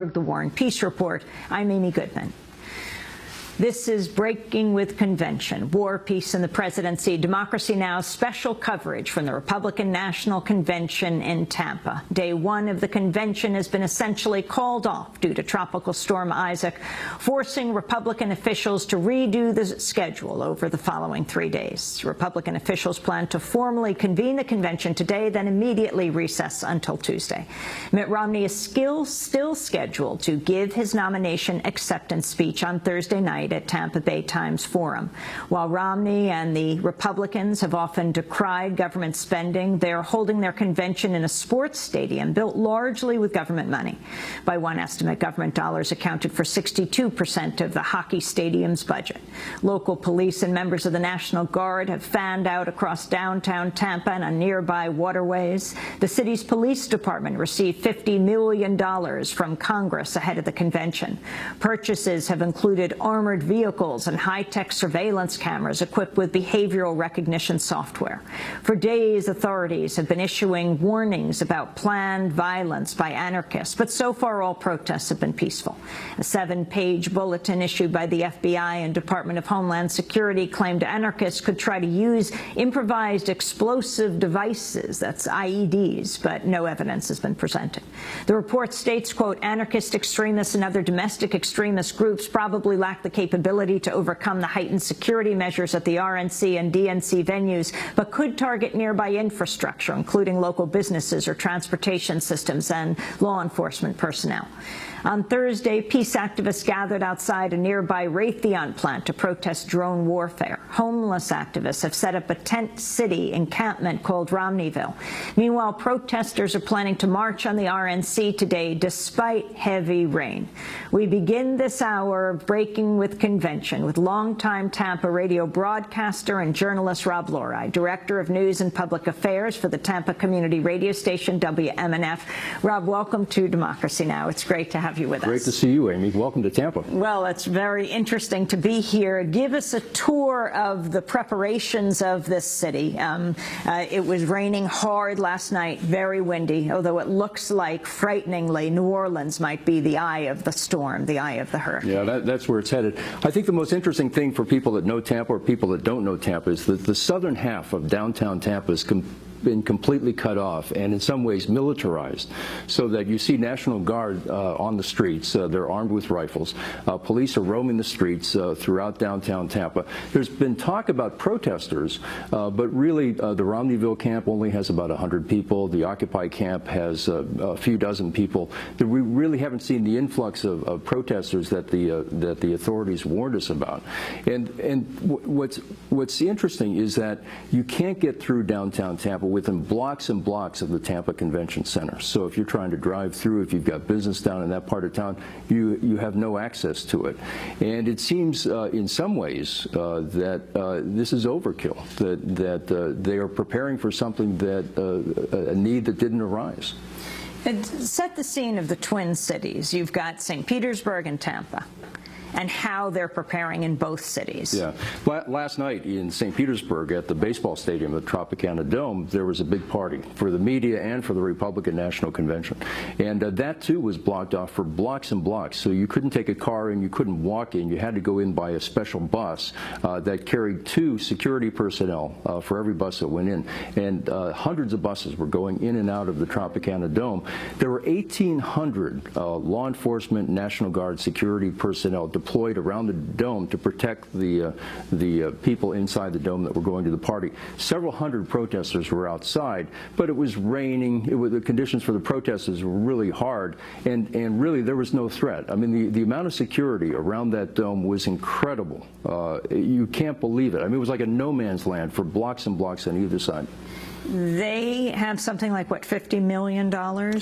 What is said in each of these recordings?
The War and Peace Report. I'm Amy Goodman. This is Breaking with Convention, War, Peace, and the Presidency. Democracy Now!'s special coverage from the Republican National Convention in Tampa. Day one of the convention has been essentially called off due to Tropical Storm Isaac, forcing Republican officials to redo the schedule over the following 3 days. Republican officials plan to formally convene the convention today, then immediately recess until Tuesday. Mitt Romney is still scheduled to give his nomination acceptance speech on Thursday night at Tampa Bay Times Forum. While Romney and the Republicans have often decried government spending, they are holding their convention in a sports stadium built largely with government money. By one estimate, government dollars accounted for 62% of the hockey stadium's budget. Local police and members of the National Guard have fanned out across downtown Tampa and on nearby waterways. The city's police department received $50 million from Congress ahead of the convention. Purchases have included armored vehicles and high-tech surveillance cameras equipped with behavioral recognition software. For days, authorities have been issuing warnings about planned violence by anarchists, but so far all protests have been peaceful. A 7-page bulletin issued by the FBI and Department of Homeland Security claimed anarchists could try to use improvised explosive devices, that's IEDs, but no evidence has been presented. The report states, quote, anarchist extremists and other domestic extremist groups probably lack the capability to overcome the heightened security measures at the RNC and DNC venues, but could target nearby infrastructure, including local businesses or transportation systems and law enforcement personnel. On Thursday, peace activists gathered outside a nearby Raytheon plant to protest drone warfare. Homeless activists have set up a tent city encampment called Romneyville. Meanwhile, protesters are planning to march on the RNC today despite heavy rain. We begin this hour of Breaking with Convention with longtime Tampa radio broadcaster and journalist Rob Lorei, Director of News and Public Affairs for the Tampa community radio station WMNF. Rob, welcome to Democracy Now! It's great to have you with us. Great to see you, Amy. Welcome to Tampa. Well, it's very interesting to be here. Give us a tour of the preparations of this city. It was raining hard last night, very windy, although it looks like, frighteningly, New Orleans might be the eye of the storm, the eye of the hurricane. Yeah, that's where it's headed. I think the most interesting thing for people that know Tampa or people that don't know Tampa is that the southern half of downtown Tampa is been completely cut off and in some ways militarized, so that you see National Guard on the streets. They're armed with rifles. Police are roaming the streets throughout downtown Tampa. There's been talk about protesters, but really the Romneyville camp only has about 100 people. The Occupy camp has a few dozen people. We really haven't seen the influx of protesters that the authorities warned us about. And what's interesting is that you can't get through downtown Tampa within blocks and blocks of the Tampa Convention Center. So if you're trying to drive through, if you've got business down in that part of town, you have no access to it. And it seems in some ways that this is overkill, that they are preparing for something that, a need that didn't arise. And set the scene of the Twin Cities. You've got St. Petersburg and Tampa, and how they're preparing in both cities. Yeah. Last night in St. Petersburg at the baseball stadium, the Tropicana Dome, there was a big party for the media and for the Republican National Convention. And that, too, was blocked off for blocks and blocks. So you couldn't take a car in, you couldn't walk in. You had to go in by a special bus that carried 2 security personnel for every bus that went in. And hundreds of buses were going in and out of the Tropicana Dome. There were 1,800 law enforcement, National Guard security personnel deployed around the dome to protect the people inside the dome that were going to the party. Several hundred protesters were outside, but it was raining. The conditions for the protesters were really hard, and really there was no threat. I mean, the amount of security around that dome was incredible. You can't believe it. I mean, it was like a no man's land for blocks and blocks on either side. They have something like, what, $50 million? They're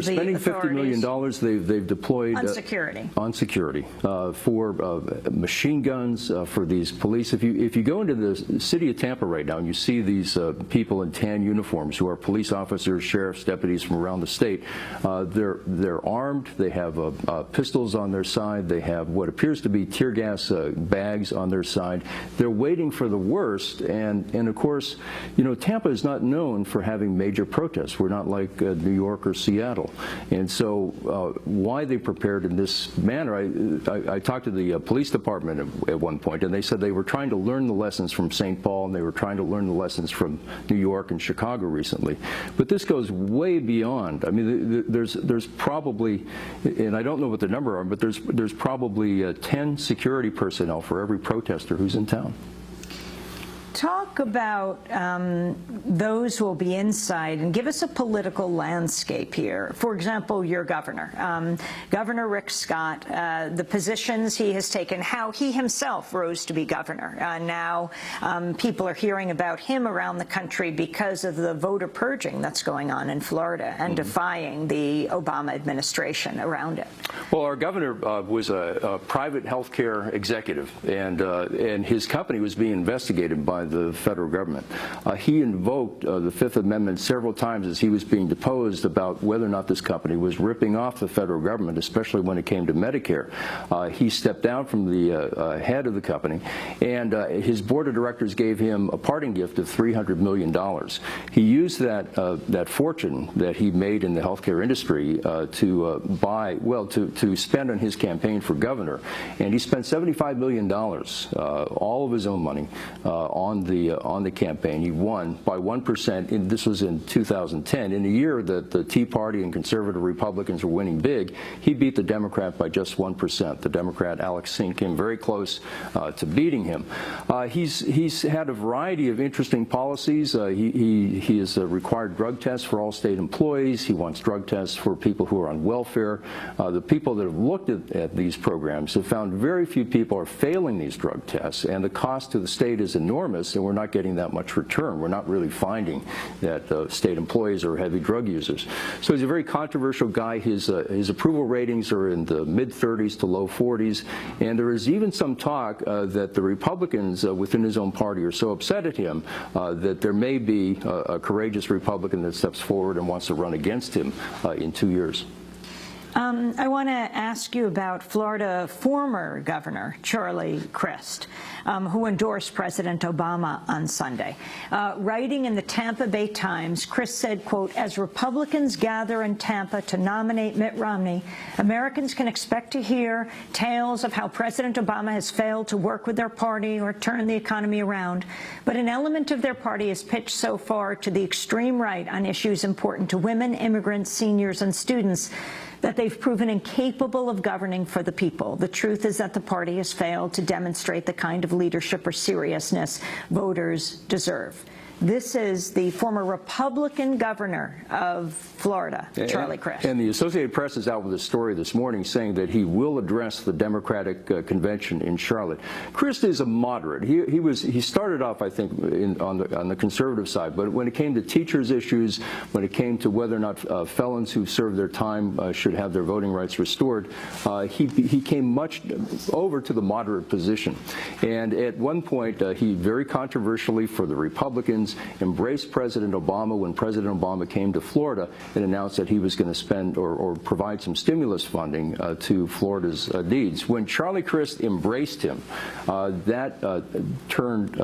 spending $50 million. They've deployed on security. On security for machine guns for these police. If you go into the city of Tampa right now and you see these people in tan uniforms who are police officers, sheriffs, deputies from around the state, they're armed. They have pistols on their side. They have what appears to be tear gas bags on their side. They're waiting for the worst. And of course, you know, Tampa is not not known for having major protests. We're not like New York or Seattle. And so why they prepared in this manner, I talked to the police department at one point, and they said they were trying to learn the lessons from St. Paul, and they were trying to learn the lessons from New York and Chicago recently. But this goes way beyond. I mean, there's probably, and I don't know what the number are, but there's probably 10 security personnel for every protester who's in town. Talk about those who will be inside and give us a political landscape here. For example, your governor, Governor Rick Scott, the positions he has taken, how he himself rose to be governor. Now people are hearing about him around the country because of the voter purging that's going on in Florida and defying the Obama administration around it. Well, our governor was a private health care executive, and his company was being investigated by the federal government. He invoked the Fifth Amendment several times as he was being deposed about whether or not this company was ripping off the federal government, especially when it came to Medicare. He stepped down from the head of the company, and his board of directors gave him a parting gift of $300 million. He used that fortune that he made in the healthcare industry to spend on his campaign for governor, and he spent $75 million, all of his own money, on the campaign. He won by 1%, and this was in 2010. In a year that the Tea Party and conservative Republicans were winning big, he beat the Democrat by just 1%. The Democrat Alex Singh came very close to beating him. He's had a variety of interesting policies. He has required drug tests for all state employees. He wants drug tests for people who are on welfare. The people that have looked at these programs have found very few people are failing these drug tests, and the cost to the state is enormous, and we're not getting that much return. We're not really finding that state employees are heavy drug users. So he's a very controversial guy. His approval ratings are in the mid-30s to low 40s, and there is even some talk that the Republicans within his own party are so upset at him that there may be a courageous Republican that steps forward and wants to run against him in 2 years. I want to ask you about Florida former Governor Charlie Crist, who endorsed President Obama on Sunday. Writing in the Tampa Bay Times, Crist said, quote, "As Republicans gather in Tampa to nominate Mitt Romney, Americans can expect to hear tales of how President Obama has failed to work with their party or turn the economy around. But an element of their party is pitched so far to the extreme right on issues important to women, immigrants, seniors, and students that they've proven incapable of governing for the people. The truth is that the party has failed to demonstrate the kind of leadership or seriousness voters deserve." This is the former Republican governor of Florida, Charlie Crist. And the Associated Press is out with a story this morning saying that he will address the Democratic convention in Charlotte. Crist is a moderate. He started off, I think, on the conservative side, but when it came to teachers' issues, when it came to whether or not felons who served their time should have their voting rights restored, he came much over to the moderate position. And at one point, he very controversially for the Republicans embraced President Obama when President Obama came to Florida and announced that he was going to spend or provide some stimulus funding to Florida's needs. When Charlie Crist embraced him, that turned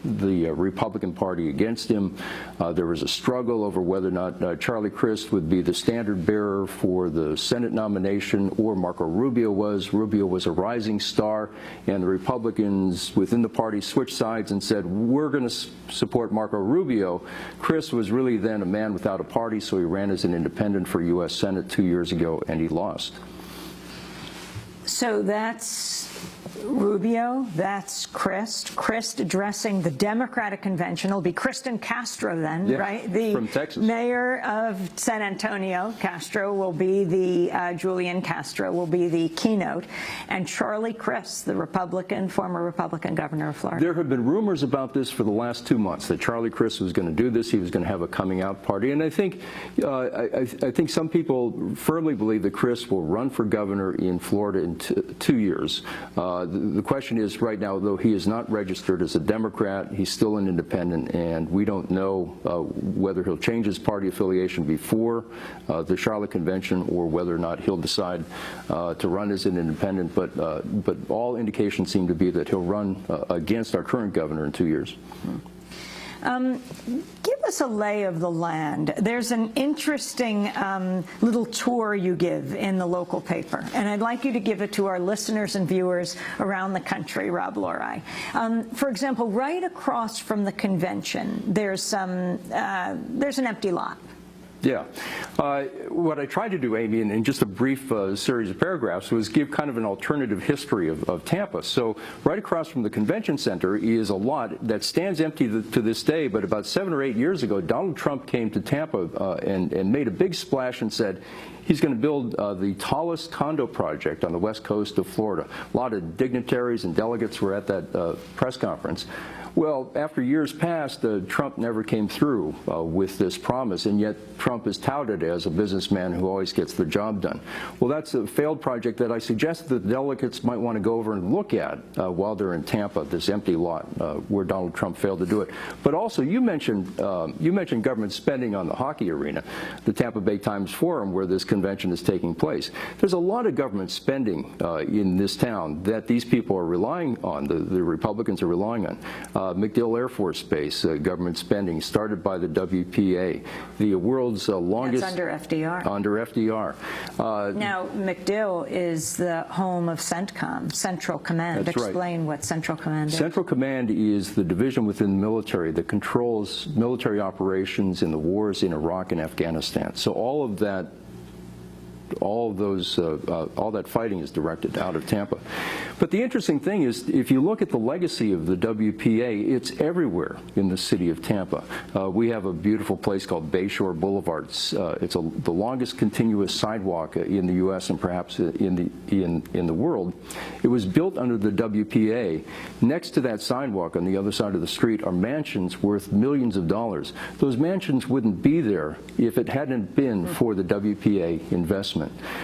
the Republican Party against him. There was a struggle over whether or not Charlie Crist would be the standard bearer for the Senate nomination or Marco Rubio was. Rubio was a rising star, and the Republicans within the party switched sides and said, we're going to support Marco Rubio. Crist was really then a man without a party, so he ran as an independent for U.S. Senate 2 years ago, and he lost. So that's Rubio, that's Crist. Crist addressing the Democratic convention. It'll be Kristen Castro then, yeah, right? The from Texas. Mayor of San Antonio. Castro will be the, Julian Castro will be the keynote. And Charlie Crist, the former Republican governor of Florida. There have been rumors about this for the last 2 months, that Charlie Crist was going to do this. He was going to have a coming out party. And I think, I think some people firmly believe that Crist will run for governor in Florida in 2 years. The question is, right now, though he is not registered as a Democrat, he's still an independent, and we don't know whether he'll change his party affiliation before the Charlotte Convention or whether or not he'll decide to run as an independent. But all indications seem to be that he'll run against our current governor in 2 years. Give us a lay of the land. There's an interesting little tour you give in the local paper, and I'd like you to give it to our listeners and viewers around the country, Rob Lorei. For example, right across from the convention, there's an empty lot. Yeah. What I tried to do, Amy, in just a brief series of paragraphs, was give kind of an alternative history of Tampa. So right across from the convention center is a lot that stands empty to this day, but about 7 or 8 years ago, Donald Trump came to Tampa and made a big splash and said he's going to build the tallest condo project on the west coast of Florida. A lot of dignitaries and delegates were at that press conference. Well, after years passed, Trump never came through with this promise, and yet Trump is touted as a businessman who always gets the job done. Well, that's a failed project that I suggest that the delegates might want to go over and look at while they're in Tampa, this empty lot where Donald Trump failed to do it. But also, you mentioned government spending on the hockey arena, the Tampa Bay Times Forum, where this convention is taking place. There's a lot of government spending in this town that these people are relying on, the Republicans are relying on. MacDill Air Force Base, government spending started by the WPA, the world's longest. That's under FDR. Under FDR. Now, MacDill is the home of CENTCOM, Central Command. That's Explain right. what Central Command is. Central Command is the division within the military that controls military operations in the wars in Iraq and Afghanistan. So all of that. All that fighting is directed out of Tampa. But the interesting thing is, if you look at the legacy of the WPA, it's everywhere in the city of Tampa. We have a beautiful place called Bayshore Boulevard. It's the longest continuous sidewalk in the U.S. and perhaps in the world. It was built under the WPA. Next to that sidewalk on the other side of the street are mansions worth millions of dollars. Those mansions wouldn't be there if it hadn't been for the WPA investment.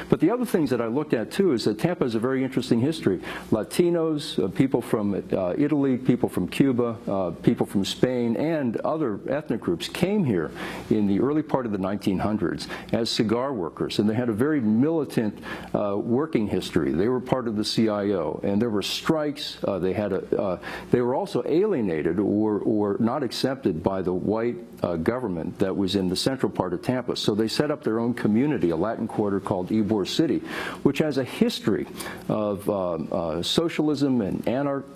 But the other things that I looked at, too, is that Tampa has a very interesting history. Latinos, people from Italy, people from Cuba, people from Spain, and other ethnic groups came here in the early part of the 1900s as cigar workers, and they had a very militant working history. They were part of the CIO, and there were strikes. They were also alienated or not accepted by the white government that was in the central part of Tampa. So they set up their own community, a Latin quarter called Ybor City, which has a history of socialism and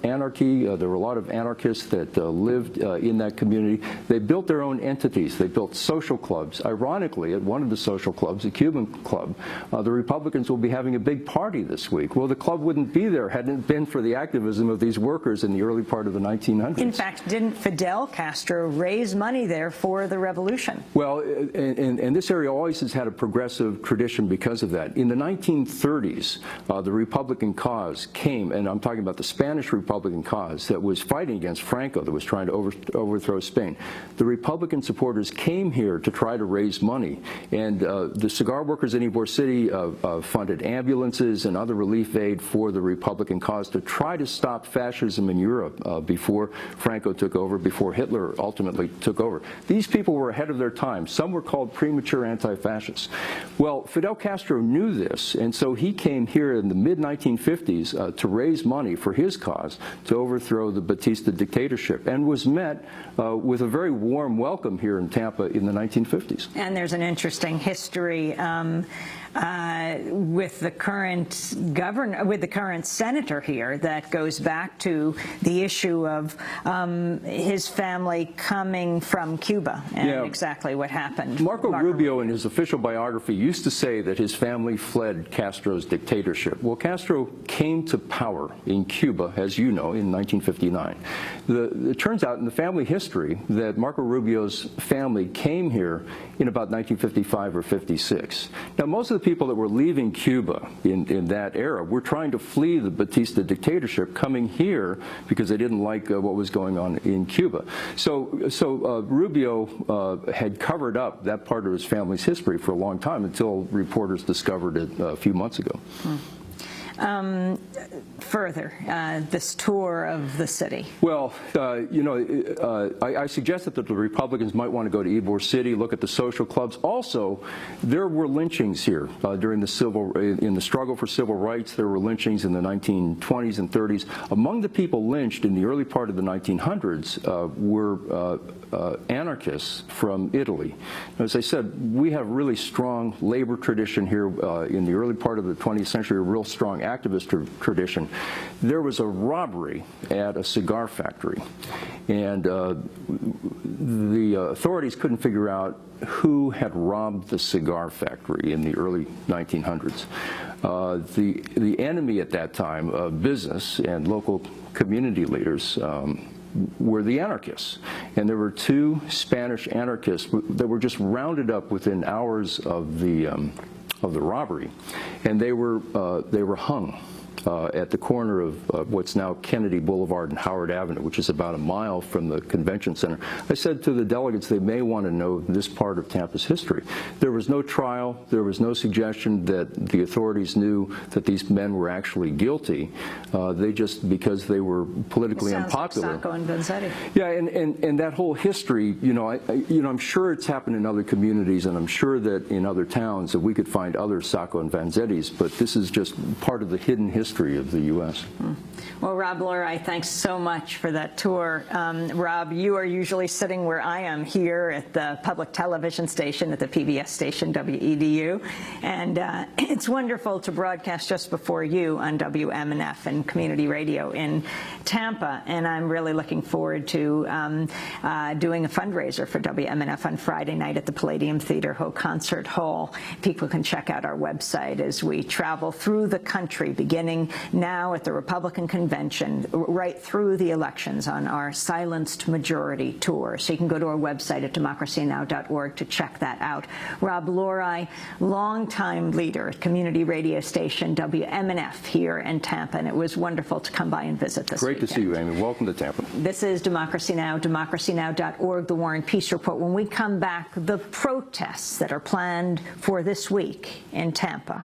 anarchy. There were a lot of anarchists that lived in that community. They built their own entities. They built social clubs. Ironically, at one of the social clubs, the Cuban Club, the Republicans will be having a big party this week. Well, the club wouldn't be there hadn't it been for the activism of these workers in the early part of the 1900s. In fact, didn't Fidel Castro raise money there for the revolution? Well, and this area always has had a progressive tradition because of that. In the 1930s, the Republican cause came, and I'm talking about the Spanish Republican cause that was fighting against Franco, that was trying to overthrow Spain. The Republican supporters came here to try to raise money, and the cigar workers in Ybor City funded ambulances and other relief aid for the Republican cause to try to stop fascism in Europe before Franco took over, before Hitler ultimately took over. These people were ahead of their time. Some were called premature anti-fascists. Well, Fidel Castro knew this, and so he came here in the mid-1950s to raise money for his cause to overthrow the Batista dictatorship, and was met with a very warm welcome here in Tampa in the 1950s. And there's an interesting history with the current governor, with the current senator here, that goes back to the issue of his family coming from Cuba and exactly what happened. Marco Rubio, in his official biography, used to say that his family fled Castro's dictatorship. Well, Castro came to power in Cuba, as you know, in 1959. It turns out in the family history that Marco Rubio's family came here in about 1955 or 56. Now, most of the people that were leaving Cuba in that era were trying to flee the Batista dictatorship, coming here because they didn't like what was going on in Cuba. So Rubio had covered up that part of his family's history for a long time until reporters discovered it a few months ago. further this tour of the city? Well, I suggested that the Republicans might want to go to Ybor City, look at the social clubs. Also, there were lynchings here during in the struggle for civil rights. There were lynchings in the 1920s and 30s. Among the people lynched in the early part of the 1900s were anarchists from Italy. As I said, we have really strong labor tradition here in the early part of the 20th century, a real strong activist tradition. There was a robbery at a cigar factory, and the authorities couldn't figure out who had robbed the cigar factory in the early 1900s. The enemy at that time, business and local community leaders, were the anarchists, and there were two Spanish anarchists that were just rounded up within hours of the robbery, and they were hung at the corner of what's now Kennedy Boulevard and Howard Avenue, which is about a mile from the convention center. I said to the delegates they may want to know this part of Tampa's history. There was no trial. There was no suggestion that the authorities knew that these men were actually guilty. They just, because they were politically unpopular. Like Sacco and Vanzetti. Yeah, and that whole history, I'm sure it's happened in other communities, and I'm sure that in other towns that we could find other Sacco and Vanzettis, but this is just part of the hidden history of the U.S. Well, Rob Lorei, thanks so much for that tour. Rob, you are usually sitting where I am here at the public television station, at the PBS station, WEDU, and it's wonderful to broadcast just before you on WMNF and community radio in Tampa, and I'm really looking forward to doing a fundraiser for WMNF on Friday night at the Palladium Theater Concert Hall. People can check out our website as we travel through the country, beginning now at the Republican Convention, right through the elections on our Silenced Majority tour. So you can go to our website at democracynow.org to check that out. Rob Lorei, longtime leader at community radio station WMNF here in Tampa, and it was wonderful to come by and visit this weekend. Great to see you, Amy. Welcome to Tampa. This is Democracy Now!, democracynow.org, The War and Peace Report. When we come back, the protests that are planned for this week in Tampa.